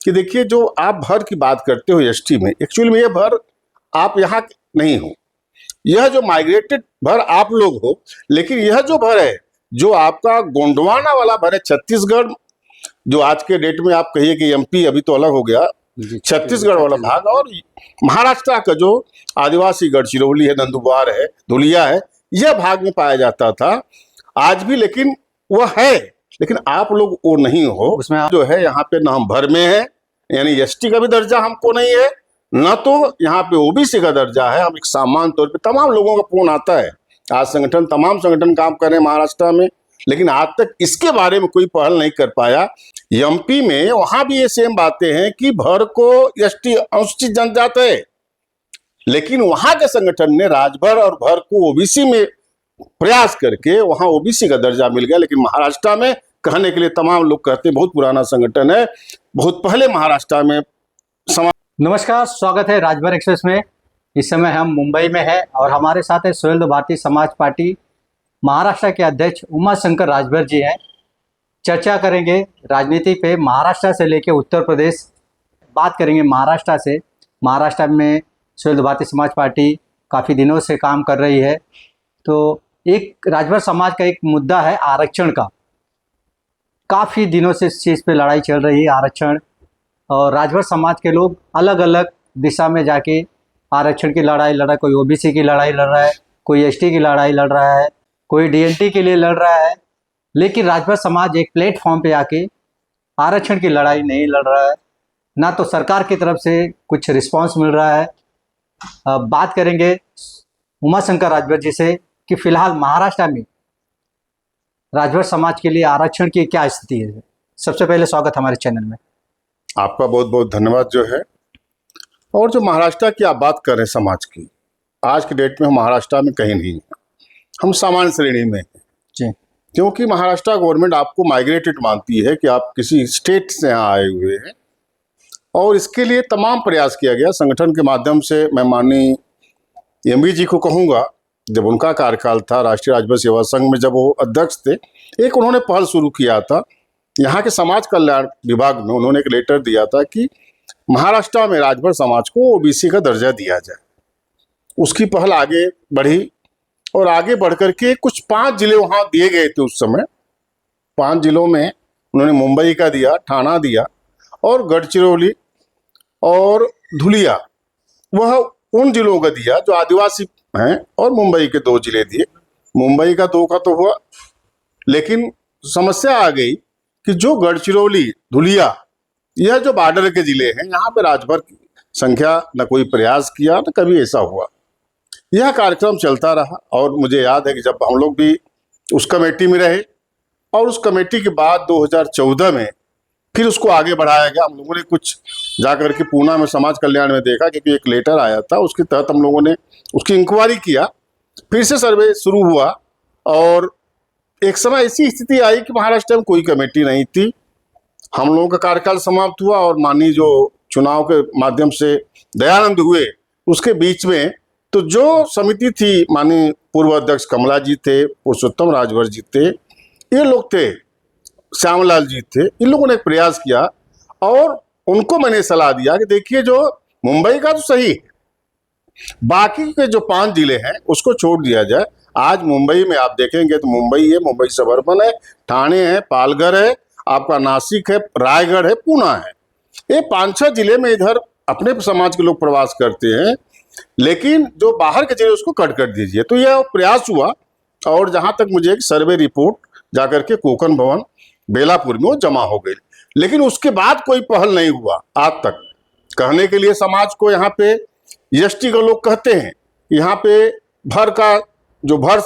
कि देखिए जो आप भर की बात करते हो एसटी में, एक्चुअली में ये भर आप यहाँ नहीं हो, यह जो माइग्रेटेड भर आप लोग हो, लेकिन यह जो भर है जो आपका गोंडवाना वाला भर है, छत्तीसगढ़ जो आज के डेट में आप कहिए कि एमपी अभी तो अलग हो गया, छत्तीसगढ़ वाला भाग और महाराष्ट्र का जो आदिवासी गढ़चिरौली है, नंदुरबार है, धुलिया है, यह भाग में पाया जाता था आज भी, लेकिन वह है, लेकिन आप लोग वो नहीं हो। उसमें जो है यहाँ पे ना हम भर में है, यानी एसटी का भी दर्जा हमको नहीं है, न तो यहाँ पे ओबीसी का दर्जा है। हम एक सामान्य तौर पे तमाम लोगों का फोन आता है, आज तमाम संगठन काम कर रहे हैं महाराष्ट्र में, लेकिन आज तक इसके बारे में कोई पहल नहीं कर पाया। एमपी में वहां भी ये सेम बातें हैं कि भर को एसटी अनुसूचित जनजाति है, लेकिन वहां के संगठन ने राजभर और भर को ओबीसी में प्रयास करके वहां ओबीसी का दर्जा मिल गया। लेकिन महाराष्ट्र में कहने के लिए तमाम लोग कहते हैं बहुत पुराना संगठन है, बहुत पहले महाराष्ट्र में नमस्कार, स्वागत है राजभर एक्सप्रेस में। इस समय हम मुंबई में है और हमारे साथ है सुहेलदेव भारतीय समाज पार्टी महाराष्ट्र के अध्यक्ष उमाशंकर राजभर जी हैं। चर्चा करेंगे राजनीति पे, महाराष्ट्र से लेकर उत्तर प्रदेश, बात करेंगे महाराष्ट्र से। महाराष्ट्र में सुहेलदेव भारतीय समाज पार्टी काफ़ी दिनों से काम कर रही है, तो एक राजभर समाज का एक मुद्दा है आरक्षण का। काफ़ी दिनों से इस चीज़ पे लड़ाई चल रही है, आरक्षण, और राजभर समाज के लोग अलग अलग दिशा में जाके आरक्षण की लड़ाई लड़ रहा है। कोई ओबीसी की लड़ाई लड़ रहा है, कोई एसटी की लड़ाई लड़ रहा है, कोई डीएनटी के लिए लड़ रहा है, लेकिन राजभर समाज एक प्लेटफॉर्म पे आके आरक्षण की लड़ाई नहीं लड़ रहा है, ना तो सरकार की तरफ से कुछ रिस्पांस मिल रहा है। बात करेंगे उमाशंकर राजभर जी से कि फिलहाल महाराष्ट्र में राजभर समाज के लिए आरक्षण की क्या स्थिति है। सबसे पहले स्वागत हमारे चैनल में। आपका बहुत बहुत धन्यवाद जो है। और जो महाराष्ट्र की आप बात कर रहे हैं समाज की, आज के डेट में हम महाराष्ट्र में कहीं नहीं है, हम सामान्य श्रेणी में हैं जी। क्योंकि महाराष्ट्र गवर्नमेंट आपको माइग्रेटेड मानती है कि आप किसी स्टेट से यहाँ आए हुए हैं, और इसके लिए तमाम प्रयास किया गया संगठन के माध्यम से। मैं माननीय एमवी जी को कहूँगा, जब उनका कार्यकाल था राष्ट्रीय राजभर सेवा संघ में, जब वो अध्यक्ष थे, एक उन्होंने पहल शुरू किया था यहाँ के समाज कल्याण विभाग में। उन्होंने एक लेटर दिया था कि महाराष्ट्र में राजभर समाज को ओबीसी का दर्जा दिया जाए। उसकी पहल आगे बढ़ी और आगे बढ़ करके कुछ 5 जिले वहाँ दिए गए थे उस समय। 5 जिलों में उन्होंने मुंबई का दिया, ठाणा दिया और गढ़चिरौली और धुलिया, वह उन जिलों का दिया जो आदिवासी हैं, और मुंबई के 2 जिले दिए। मुंबई का 2 का तो हुआ, लेकिन समस्या आ गई कि जो गढ़चिरौली, धुलिया, यह जो बॉर्डर के जिले हैं, यहाँ पे राजभर की संख्या न कोई प्रयास किया न कभी ऐसा हुआ। यह कार्यक्रम चलता रहा और मुझे याद है कि जब हम लोग भी उस कमेटी में रहे, और उस कमेटी के बाद 2014 में फिर उसको आगे बढ़ाया गया। हम लोगों ने कुछ जाकर के पूना में समाज कल्याण में देखा, क्योंकि एक लेटर आया था, उसके तहत हम लोगों ने उसकी इंक्वायरी किया, फिर से सर्वे शुरू हुआ। और एक समय ऐसी स्थिति आई कि महाराष्ट्र में कोई कमेटी नहीं थी। हम लोगों का कार्यकाल समाप्त हुआ और माननीय जो चुनाव के माध्यम से दयानंद हुए, उसके बीच में तो जो समिति थी, माननीय पूर्व अध्यक्ष कमला जी थे, पुरुषोत्तम राजभर जी थे, ये लोग थे, श्यामलाल जी थे, इन लोगों ने एक प्रयास किया और उनको मैंने सलाह दिया कि देखिए जो मुंबई का तो सही है, बाकी के जो 5 जिले हैं उसको छोड़ दिया जाए। आज मुंबई में आप देखेंगे तो मुंबई है, मुंबई सबर्बन है, ठाणे है, पालघर है, आपका नासिक है, रायगढ़ है, पूना है, ये 5-6 जिले में इधर अपने समाज के लोग प्रवास करते हैं, लेकिन जो बाहर के जिले उसको कट कर दीजिए। तो यह प्रयास हुआ और जहां तक मुझे एक सर्वे रिपोर्ट जाकर के कोकन भवन बेलापुर में वो जमा हो गई, लेकिन उसके बाद कोई पहल नहीं हुआ आज तक। कहने के लिए समाज को यहाँ पे एसटी का लोग कहते हैं, यहाँ पे भर का जो भर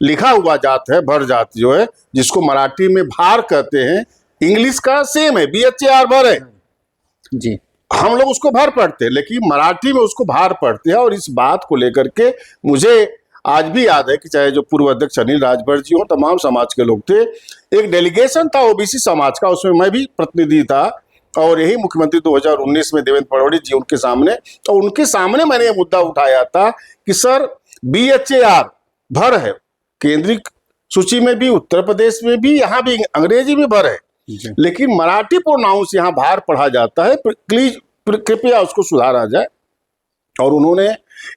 लिखा हुआ जात है, भर जात जो है, जिसको मराठी में भार कहते हैं, इंग्लिश का सेम है, BHAR भर है जी। हम लोग उसको भर पढ़ते हैं, लेकिन मराठी में उसको भार पढ़ते हैं। और इस बात को लेकर के मुझे आज भी याद है कि चाहे जो पूर्व अध्यक्ष अनिल राजभर जी हो, तमाम समाज के लोग थे, एक डेलीगेशन था ओबीसी समाज का, उसमें मैं भी प्रतिनिधि था, और यही मुख्यमंत्री 2019 में देवेंद्र फडणवीस जी उनके सामने, तो उनके सामने मैंने ये मुद्दा उठाया था कि सर BHAR भर है, केंद्रीय सूची में भी, उत्तर प्रदेश में भी, यहाँ भी अंग्रेजी में भर है, जी। लेकिन मराठी प्रोनाउंस यहाँ बाहर पढ़ा जाता है, प्लीज कृपया उसको सुधारा जाए। और उन्होंने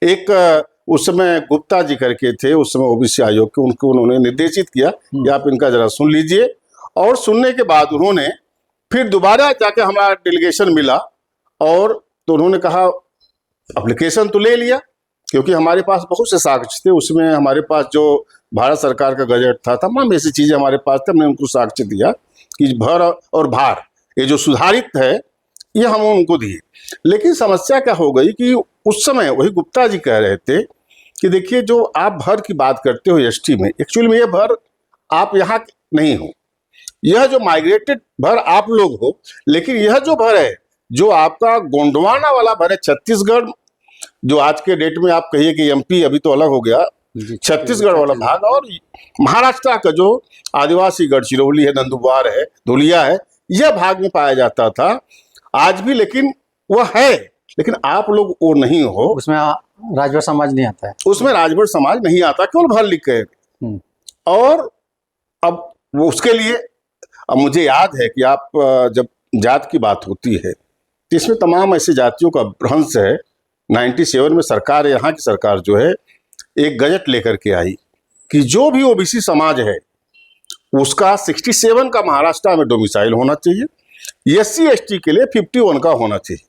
एक उस समय गुप्ता जी करके थे उस समय ओबीसी आयोग के, उनको उन्होंने निर्देशित किया कि आप इनका जरा सुन लीजिए। और सुनने के बाद उन्होंने फिर दोबारा जाके हमारा डेलीगेशन मिला, और तो उन्होंने कहा एप्लीकेशन तो ले लिया, क्योंकि हमारे पास बहुत से साक्ष्य थे उसमें। हमारे पास जो भारत सरकार का गजट था, तमाम ऐसी चीजें हमारे पास थे। हमने उनको साक्ष्य दिया कि भर और भार ये जो सुधारित है ये हम उनको दिए। लेकिन समस्या क्या हो गई कि उस समय वही गुप्ता जी कह रहे थे कि देखिए, जो आप भर की बात करते हो एसटी में, एक्चुअली में ये भर आप यहाँ नहीं हो, यह जो माइग्रेटेड भर आप लोग हो। लेकिन यह जो भर है, जो आपका गोंडवाना वाला भर है, छत्तीसगढ़, जो आज के डेट में आप कहिए कि एमपी, अभी तो अलग हो गया, छत्तीसगढ़ वाला भाग, और महाराष्ट्र का जो आदिवासी गढ़चिरौली है, नंदुरबार है, धुलिया है, यह भाग में पाया जाता था आज भी। लेकिन वह है, लेकिन आप लोग वो नहीं हो, उसमें राजभर समाज नहीं आता है, उसमें राजभर समाज नहीं आता, केवल भर लिख के। और अब वो उसके लिए, अब मुझे याद है कि आप जब जात की बात होती है तो इसमें तमाम ऐसी जातियों का भ्रंश है। 97 में सरकार, यहाँ की सरकार जो है, एक गजट लेकर के आई कि जो भी ओबीसी समाज है उसका 67 का महाराष्ट्र में डोमिसाइल होना चाहिए, एससी एसटी के लिए 51 का होना चाहिए।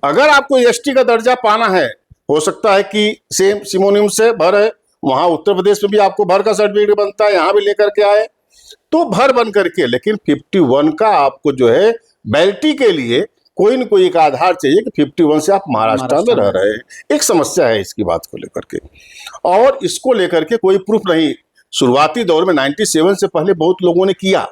अगर आपको एसटी का दर्जा पाना है, हो सकता है कि सेम सिमोनिम से भर है, वहां उत्तर प्रदेश में भी आपको भर का सर्टिफिकेट बनता है, यहाँ भी लेकर के आए तो भर बन करके। लेकिन 51 का आपको जो है बैल्टी के लिए कोई न कोई एक आधार चाहिए कि 51 से आप महाराष्ट्र में रह रहे हैं। एक समस्या है इसकी बात को लेकर के, और इसको लेकर के कोई प्रूफ नहीं। शुरुआती दौर में 97 से पहले बहुत लोगों ने किया,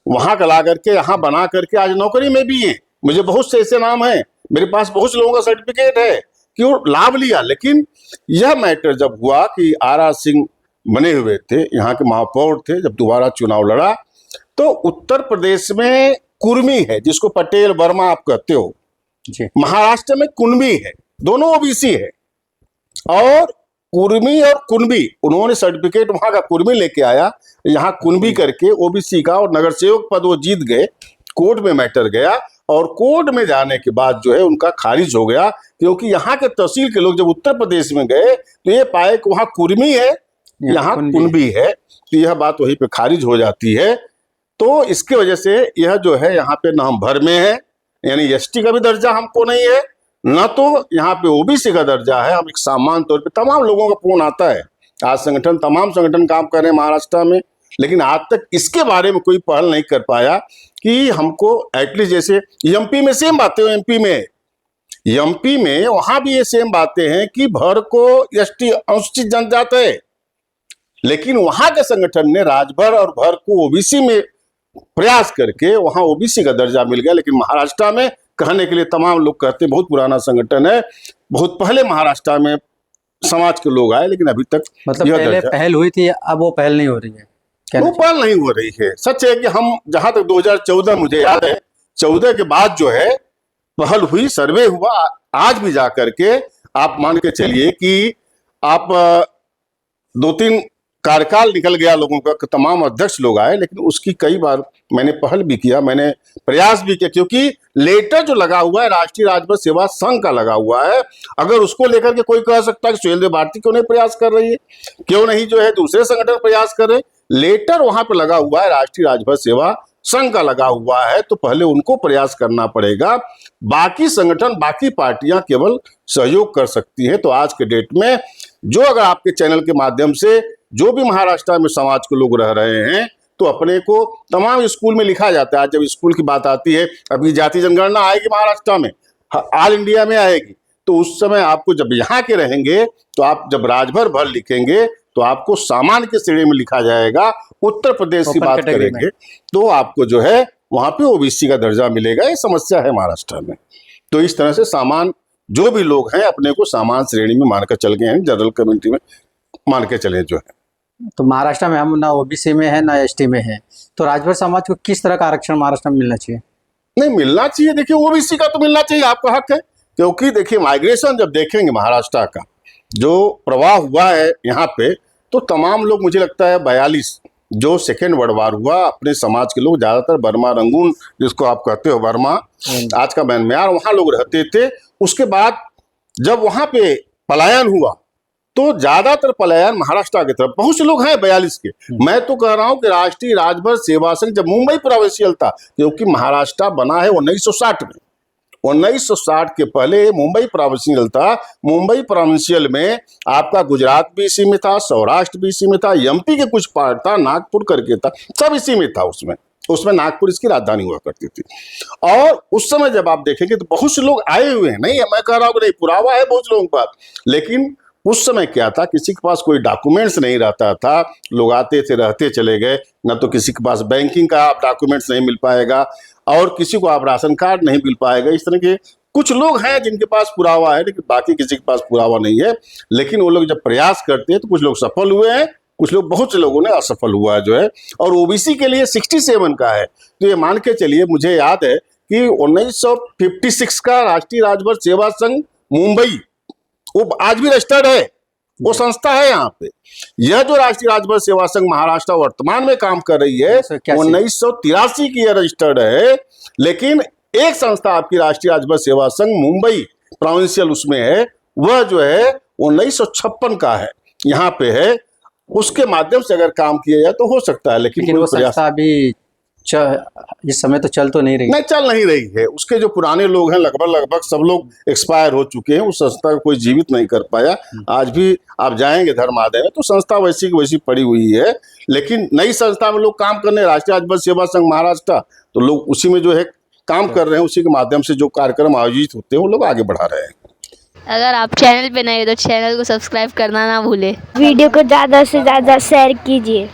वहां का ला करके यहाँ बना करके आज नौकरी में भी है। मुझे बहुत से ऐसे नाम है, मेरे पास बहुत से लोगों का सर्टिफिकेट है कि वो लाभ लिया। लेकिन यह मैटर जब हुआ कि आर सिंह बने हुए थे, यहाँ के महापौर थे, जब दोबारा चुनाव लड़ा, तो उत्तर प्रदेश में कुर्मी है, जिसको पटेल वर्मा आप कहते हो, महाराष्ट्र में कुनबी है, दोनों ओबीसी है। और कुर्मी और कुनबी, उन्होंने सर्टिफिकेट वहां का कुर्मी लेके आया, यहाँ कुनबी करके ओबीसी का, और नगर सेवक पद वो जीत गए। कोर्ट में मैटर गया, और कोर्ट में जाने के बाद जो है उनका खारिज हो गया, क्योंकि यहाँ के तहसील के लोग जब उत्तर प्रदेश में गए तो ये पाए कि वहां कुर्मी है, यहाँ कुनबी है, तो यह बात वहीं पे खारिज हो जाती है। तो इसके वजह से यह जो है यहाँ पे न हम भर में है, यानी एसटी का भी दर्जा हमको नहीं है, न तो यहाँ पे ओबीसी का दर्जा है। हम एक सामान्य तौर पे, तमाम लोगों का फोन आता है, आज संगठन, तमाम संगठन काम कर रहे हैं महाराष्ट्र में, लेकिन आज तक इसके बारे में कोई पहल नहीं कर पाया कि हमको एटलीस्ट, जैसे एमपी में सेम बातें हो, एमपी में वहां भी ये सेम बातें हैं कि भर को एसटी अनुसूचित जनजाति है, लेकिन वहां के संगठन ने राजभर और भर को ओबीसी में प्रयास करके वहां ओबीसी का दर्जा मिल गया। लेकिन महाराष्ट्र में कहने के लिए तमाम लोग कहते हैं बहुत पुराना संगठन है, बहुत पहले महाराष्ट्र में समाज के लोग आए, लेकिन अभी तक मतलब पहले पहल हुई थी, अब वो पहल नहीं हो रही है। वो पहल नहीं हो रही है। सच है कि हम, जहां तक 2014 मुझे याद है, 14 के बाद जो है पहल हुई, सर्वे हुआ। आज भी जा करके आप मान के चलिए कि आप 2-3 कार्यकाल निकल गया लोगों का, तमाम अध्यक्ष लोग आए, लेकिन उसकी कई बार मैंने पहल भी किया, मैंने प्रयास भी किया, क्योंकि लेटर जो लगा हुआ है राष्ट्रीय राजभर सेवा संघ का लगा हुआ है। अगर उसको लेकर के कोई कह सकता है कि सुहेलदेव भारती क्यों नहीं प्रयास कर रही है, क्यों नहीं जो है दूसरे संगठन प्रयास कर रहे, लेटर वहां पे लगा हुआ है, राष्ट्रीय राजभर सेवा संघ का लगा हुआ है, तो पहले उनको प्रयास करना पड़ेगा। बाकी संगठन, बाकी पार्टियां केवल सहयोग कर सकती है। तो आज के डेट में जो, अगर आपके चैनल के माध्यम से जो भी महाराष्ट्र में समाज के लोग रह रहे हैं, तो अपने को तमाम स्कूल में लिखा जाता है। आज जब स्कूल की बात आती है, अभी जाति जनगणना आएगी महाराष्ट्र में, ऑल इंडिया में आएगी, तो उस समय आपको जब यहाँ के रहेंगे, तो आप जब राजभर भर लिखेंगे तो आपको सामान्य के श्रेणी में लिखा जाएगा। उत्तर प्रदेश की बात करेंगे तो आपको जो है वहां पे ओबीसी का दर्जा मिलेगा। ये समस्या है महाराष्ट्र में। तो इस तरह से सामान्य जो भी लोग हैं अपने को सामान्य श्रेणी में मानकर चल गए हैं, जनरल कम्युनिटी में मान के चले जो है। तो महाराष्ट्र में हम ना ओबीसी में है ना एसटी में है, तो राजभर समाज को किस तरह का आरक्षण महाराष्ट्र में मिलना चाहिए? नहीं मिलना चाहिए, देखिए ओबीसी का तो मिलना चाहिए, आपका हक है। क्योंकि देखिए माइग्रेशन जब देखेंगे महाराष्ट्र का जो प्रवाह हुआ है यहाँ पे, तो तमाम लोग, मुझे लगता है 42 जो सेकेंड वर्ल्ड वार हुआ, अपने समाज के लोग ज्यादातर बर्मा रंगून, जिसको आप कहते हो बर्मा, आज का म्यांमार, वहां लोग रहते थे। उसके बाद जब वहां पे पलायन हुआ तो ज्यादातर पलायन महाराष्ट्र की तरफ, बहुत से लोग हैं 42 के। मैं तो कह रहा हूं कि राष्ट्रीय राजभर सेवा संघ जब मुंबई प्रोविंशियल था, क्योंकि महाराष्ट्र बना है 1960 में, 1960 के पहले मुंबई प्रोविंशियल था। मुंबई प्रोविंशियल में आपका गुजरात भी इसी में था, सौराष्ट्र भी इसी में था, एमपी के कुछ पार्ट था, नागपुर करके था, सब इसी में था। उसमें नागपुर इसकी राजधानी हुआ करती थी। और उस समय जब आप देखेंगे तो बहुत से लोग आए हुए हैं, नहीं मैं कह रहा हूँ कि नहीं, पुरावा है बहुत लोगों के पास, लेकिन उस समय क्या था, किसी के पास कोई डॉक्यूमेंट्स नहीं रहता था, लोग आते थे रहते चले गए, न तो किसी के पास बैंकिंग का डॉक्यूमेंट्स नहीं मिल पाएगा और किसी को आप राशन कार्ड नहीं मिल पाएगा। इस तरह के कुछ लोग हैं जिनके पास पुरावा है, लेकिन बाकी किसी के पास पुरावा नहीं है। लेकिन वो लोग जब प्रयास करते हैं तो कुछ लोग सफल हुए हैं, कुछ लोग, बहुत से लोगों ने असफल हुआ है जो है। और ओबीसी के लिए 67 का है, तो ये मान के चलिए, मुझे याद है कि 1956 का राष्ट्रीय राजभर सेवा संघ मुंबई, वो आज भी रजिस्टर्ड है, वो संस्था है यहाँ पे। यह जो राष्ट्रीय राजभर सेवा संघ महाराष्ट्र वर्तमान में काम कर रही है, 1983 की यह रजिस्टर्ड है। लेकिन एक संस्था आपकी राष्ट्रीय राजभर सेवा संघ मुंबई प्रोविंशियल उसमें है, वह जो है 1956 का है, यहाँ पे है। उसके माध्यम से अगर काम किया जाए तो हो सकता है, लेकिन वो संस्था अभी इस समय तो चल तो नहीं रही, नहीं चल नहीं रही है। उसके जो पुराने लोग हैं लगभग सब लोग एक्सपायर हो चुके हैं, उस संस्था को कोई जीवित नहीं कर पाया। आज भी आप जाएंगे धर्मादय में तो संस्था वैसी की वैसी पड़ी हुई है। लेकिन नई संस्था में लोग काम करने, राष्ट्रीय राजभर सेवा संघ महाराष्ट्र, तो लोग उसी में जो है काम कर रहे हैं, उसी के माध्यम से जो कार्यक्रम आयोजित होते हैं वो लोग आगे बढ़ा रहे हैं। अगर आप चैनल पे नए हो तो चैनल को सब्सक्राइब करना ना भूलें। वीडियो को ज़्यादा से ज़्यादा शेयर कीजिए।